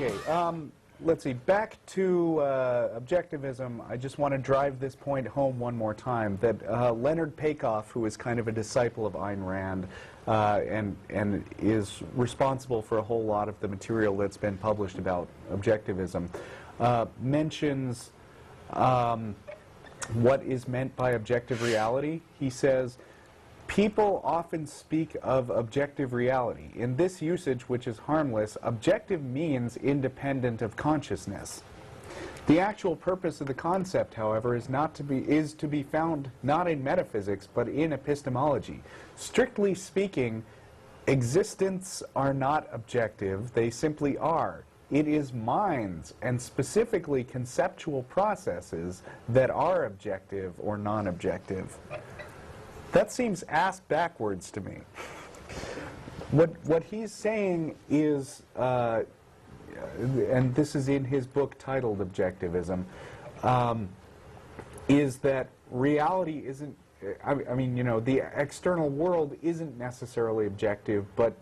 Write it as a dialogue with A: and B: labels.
A: Okay, let's see. Back to objectivism. I just want to drive this point home one more time, that Leonard Peikoff, who is kind of a disciple of Ayn Rand and is responsible for a whole lot of the material that's been published about objectivism, mentions what is meant by objective reality. He says, people often speak of objective reality. In this usage, which is harmless, objective means independent of consciousness. The actual purpose of the concept, however, is to be found not in metaphysics, but in epistemology. Strictly speaking, existents are not objective, they simply are. It is minds, and specifically conceptual processes, that are objective or non-objective. That seems ass backwards to me. What he's saying is, and this is in his book titled Objectivism, is that reality isn't, I mean, you know, the external world isn't necessarily objective, but